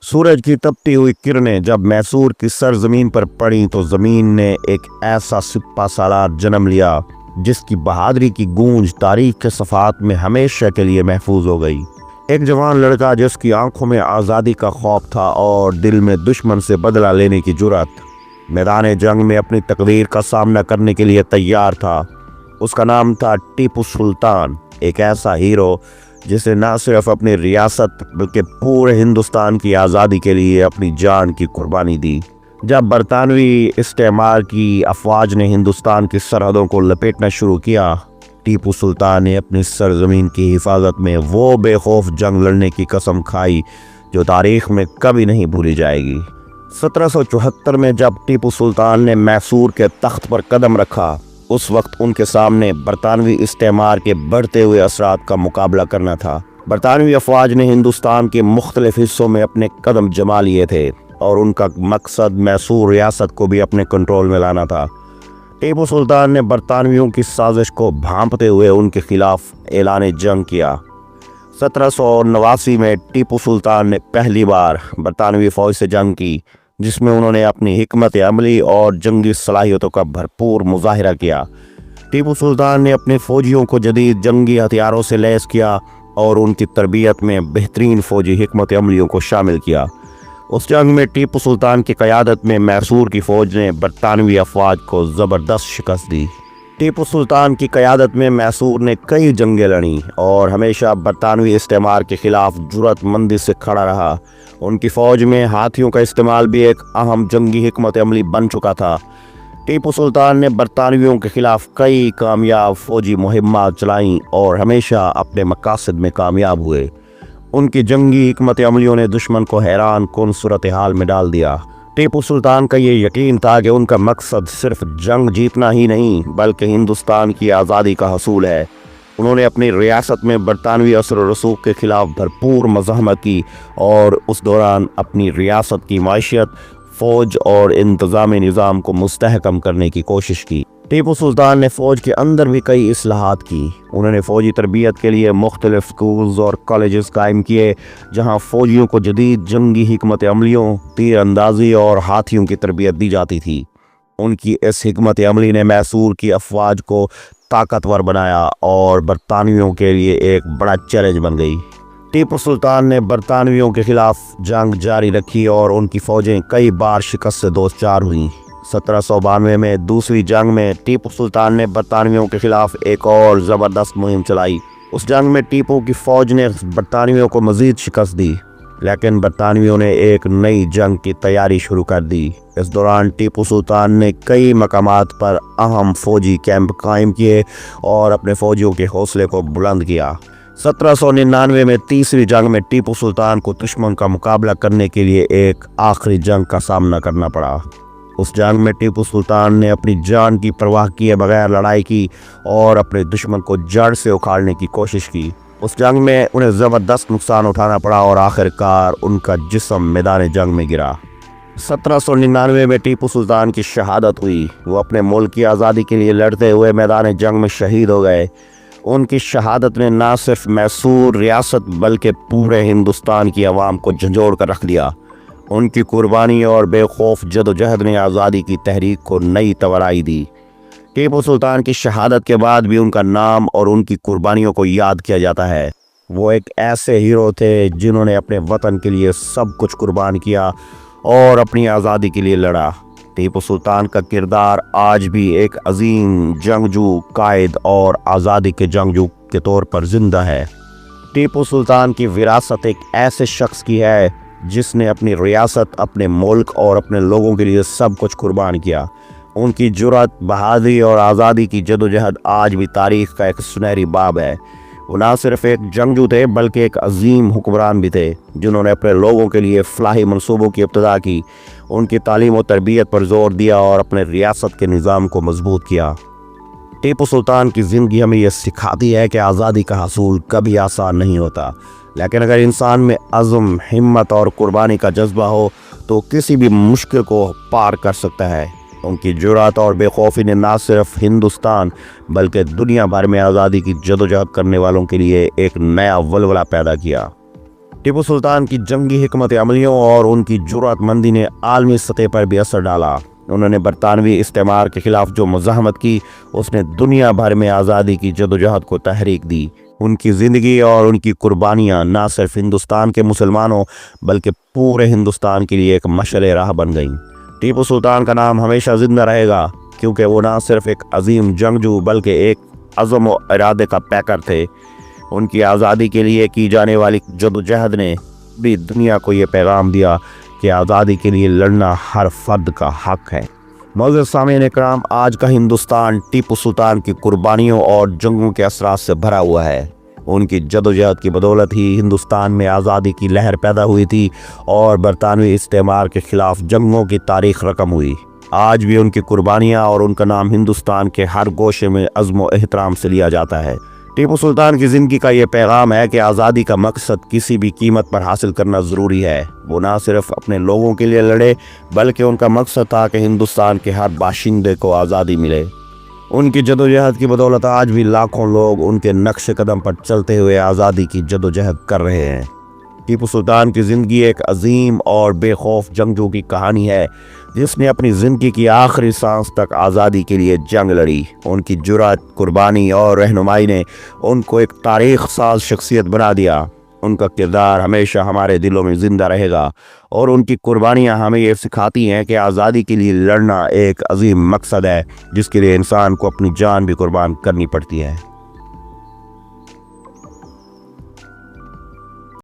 سورج کی تپتی ہوئی کرنیں جب میسور کی سرزمین پر پڑیں تو زمین نے ایک ایسا سپہ سالار جنم لیا جس کی بہادری کی گونج تاریخ کے صفحات میں ہمیشہ کے لیے محفوظ ہو گئی۔ ایک جوان لڑکا جس کی آنکھوں میں آزادی کا خوف تھا اور دل میں دشمن سے بدلہ لینے کی جرأت، میدان جنگ میں اپنی تقدیر کا سامنا کرنے کے لیے تیار تھا۔ اس کا نام تھا ٹیپو سلطان، ایک ایسا ہیرو جسے نہ صرف اپنی ریاست بلکہ پورے ہندوستان کی آزادی کے لیے اپنی جان کی قربانی دی۔ جب برطانوی استعمار کی افواج نے ہندوستان کی سرحدوں کو لپیٹنا شروع کیا، ٹیپو سلطان نے اپنی سرزمین کی حفاظت میں وہ بے خوف جنگ لڑنے کی قسم کھائی جو تاریخ میں کبھی نہیں بھولی جائے گی۔ 1774 میں جب ٹیپو سلطان نے میسور کے تخت پر قدم رکھا، اس وقت ان کے سامنے برطانوی استعمار کے بڑھتے ہوئے اثرات کا مقابلہ کرنا تھا۔ برطانوی افواج نے ہندوستان کے مختلف حصوں میں اپنے قدم جما لیے تھے اور ان کا مقصد میسور ریاست کو بھی اپنے کنٹرول میں لانا تھا۔ ٹیپو سلطان نے برطانویوں کی سازش کو بھانپتے ہوئے ان کے خلاف اعلان جنگ کیا۔ 1789 میں ٹیپو سلطان نے پہلی بار برطانوی فوج سے جنگ کی، جس میں انہوں نے اپنی حکمت عملی اور جنگی صلاحیتوں کا بھرپور مظاہرہ کیا۔ ٹیپو سلطان نے اپنے فوجیوں کو جدید جنگی ہتھیاروں سے لیس کیا اور ان کی تربیت میں بہترین فوجی حکمت عملیوں کو شامل کیا۔ اس جنگ میں ٹیپو سلطان کی قیادت میں میسور کی فوج نے برطانوی افواج کو زبردست شکست دی۔ ٹیپو سلطان کی قیادت میں میسور نے کئی جنگیں لڑیں اور ہمیشہ برطانوی استعمار کے خلاف جرأت مندی سے کھڑا رہا۔ ان کی فوج میں ہاتھیوں کا استعمال بھی ایک اہم جنگی حکمت عملی بن چکا تھا۔ ٹیپو سلطان نے برطانویوں کے خلاف کئی کامیاب فوجی مہمات چلائیں اور ہمیشہ اپنے مقاصد میں کامیاب ہوئے۔ ان کی جنگی حکمت عملیوں نے دشمن کو حیران کن صورتحال میں ڈال دیا۔ ٹیپو سلطان کا یہ یقین تھا کہ ان کا مقصد صرف جنگ جیتنا ہی نہیں بلکہ ہندوستان کی آزادی کا حصول ہے۔ انہوں نے اپنی ریاست میں برطانوی اثر و رسوخ کے خلاف بھرپور مزاحمت کی اور اس دوران اپنی ریاست کی معیشت، فوج اور انتظامی نظام کو مستحکم کرنے کی کوشش کی۔ ٹیپو سلطان نے فوج کے اندر بھی کئی اصلاحات کی۔ انہوں نے فوجی تربیت کے لیے مختلف سکولز اور کالجز قائم کیے جہاں فوجیوں کو جدید جنگی حکمت عملیوں، تیر اندازی اور ہاتھیوں کی تربیت دی جاتی تھی۔ ان کی اس حکمت عملی نے میسور کی افواج کو طاقتور بنایا اور برطانویوں کے لیے ایک بڑا چیلنج بن گئی۔ ٹیپو سلطان نے برطانویوں کے خلاف جنگ جاری رکھی اور ان کی فوجیں کئی بار شکست سے دوچار ہوئیں۔ 1792 میں دوسری جنگ میں ٹیپو سلطان نے برطانویوں کے خلاف ایک اور زبردست مہم چلائی۔ اس جنگ میں ٹیپو کی فوج نے برطانویوں کو مزید شکست دی، لیکن برطانویوں نے ایک نئی جنگ کی تیاری شروع کر دی۔ اس دوران ٹیپو سلطان نے کئی مقامات پر اہم فوجی کیمپ قائم کیے اور اپنے فوجیوں کے حوصلے کو بلند کیا۔ 1799 میں تیسری جنگ میں ٹیپو سلطان کو دشمن کا مقابلہ کرنے کے لیے ایک آخری جنگ کا سامنا کرنا پڑا۔ اس جنگ میں ٹیپو سلطان نے اپنی جان کی پرواہ کیے بغیر لڑائی کی اور اپنے دشمن کو جڑ سے اکھاڑنے کی کوشش کی۔ اس جنگ میں انہیں زبردست نقصان اٹھانا پڑا اور آخرکار ان کا جسم میدان جنگ میں گرا۔ 1799 میں ٹیپو سلطان کی شہادت ہوئی۔ وہ اپنے ملک کی آزادی کے لیے لڑتے ہوئے میدان جنگ میں شہید ہو گئے۔ ان کی شہادت نے نہ صرف میسور ریاست بلکہ پورے ہندوستان کی عوام کو جھنجھوڑ کر رکھ دیا۔ ان کی قربانی اور بے خوف جدوجہد نے آزادی کی تحریک کو نئی توانائی دی۔ ٹیپو سلطان کی شہادت کے بعد بھی ان کا نام اور ان کی قربانیوں کو یاد کیا جاتا ہے۔ وہ ایک ایسے ہیرو تھے جنہوں نے اپنے وطن کے لیے سب کچھ قربان کیا اور اپنی آزادی کے لیے لڑا۔ ٹیپو سلطان کا کردار آج بھی ایک عظیم جنگجو، قائد اور آزادی کے جنگجو کے طور پر زندہ ہے۔ ٹیپو سلطان کی وراثت ایک ایسے شخص کی ہے جس نے اپنی ریاست، اپنے ملک اور اپنے لوگوں کے لیے سب کچھ قربان کیا۔ ان کی جرأت، بہادری اور آزادی کی جدوجہد آج بھی تاریخ کا ایک سنہری باب ہے۔ وہ نہ صرف ایک جنگجو تھے بلکہ ایک عظیم حکمران بھی تھے جنہوں نے اپنے لوگوں کے لیے فلاحی منصوبوں کی ابتدا کی، ان کی تعلیم و تربیت پر زور دیا اور اپنے ریاست کے نظام کو مضبوط کیا۔ ٹیپو سلطان کی زندگی ہمیں یہ سکھاتی ہے کہ آزادی کا حصول کبھی آسان نہیں ہوتا، لیکن اگر انسان میں عزم، ہمت اور قربانی کا جذبہ ہو تو کسی بھی مشکل کو پار کر سکتا ہے۔ ان کی جرأت اور بے خوفی نے نہ صرف ہندوستان بلکہ دنیا بھر میں آزادی کی جدوجہد کرنے والوں کے لیے ایک نیا ولولہ پیدا کیا۔ ٹیپو سلطان کی جنگی حکمت عملیوں اور ان کی جرأت مندی نے عالمی سطح پر بھی اثر ڈالا۔ انہوں نے برطانوی استعمار کے خلاف جو مزاحمت کی، اس نے دنیا بھر میں آزادی کی جدوجہد کو تحریک دی۔ ان کی زندگی اور ان کی قربانیاں نہ صرف ہندوستان کے مسلمانوں بلکہ پورے ہندوستان کے لیے ایک مشعل راہ بن گئیں۔ ٹیپو سلطان کا نام ہمیشہ زندہ رہے گا کیونکہ وہ نہ صرف ایک عظیم جنگجو بلکہ ایک عزم و ارادے کا پیکر تھے۔ ان کی آزادی کے لیے کی جانے والی جدوجہد نے بھی دنیا کو یہ پیغام دیا کہ آزادی کے لیے لڑنا ہر فرد کا حق ہے۔ معزز سامعین کرام، آج کا ہندوستان ٹیپو سلطان کی قربانیوں اور جنگوں کے اثرات سے بھرا ہوا ہے۔ ان کی جدوجہد کی بدولت ہی ہندوستان میں آزادی کی لہر پیدا ہوئی تھی اور برطانوی استعمار کے خلاف جنگوں کی تاریخ رقم ہوئی۔ آج بھی ان کی قربانیاں اور ان کا نام ہندوستان کے ہر گوشے میں عزم و احترام سے لیا جاتا ہے۔ ٹیپو سلطان کی زندگی کا یہ پیغام ہے کہ آزادی کا مقصد کسی بھی قیمت پر حاصل کرنا ضروری ہے۔ وہ نہ صرف اپنے لوگوں کے لیے لڑے بلکہ ان کا مقصد تھا کہ ہندوستان کے ہر باشندے کو آزادی ملے۔ ان کی جدوجہد کی بدولت آج بھی لاکھوں لوگ ان کے نقش قدم پر چلتے ہوئے آزادی کی جدوجہد کر رہے ہیں۔ ٹیپو سلطان کی زندگی ایک عظیم اور بے خوف جنگجو کی کہانی ہے جس نے اپنی زندگی کی آخری سانس تک آزادی کے لیے جنگ لڑی۔ ان کی جرأت، قربانی اور رہنمائی نے ان کو ایک تاریخ ساز شخصیت بنا دیا۔ ان کا کردار ہمیشہ ہمارے دلوں میں زندہ رہے گا اور ان کی قربانیاں ہمیں یہ سکھاتی ہیں کہ آزادی کے لیے لڑنا ایک عظیم مقصد ہے جس کے لیے انسان کو اپنی جان بھی قربان کرنی پڑتی ہے۔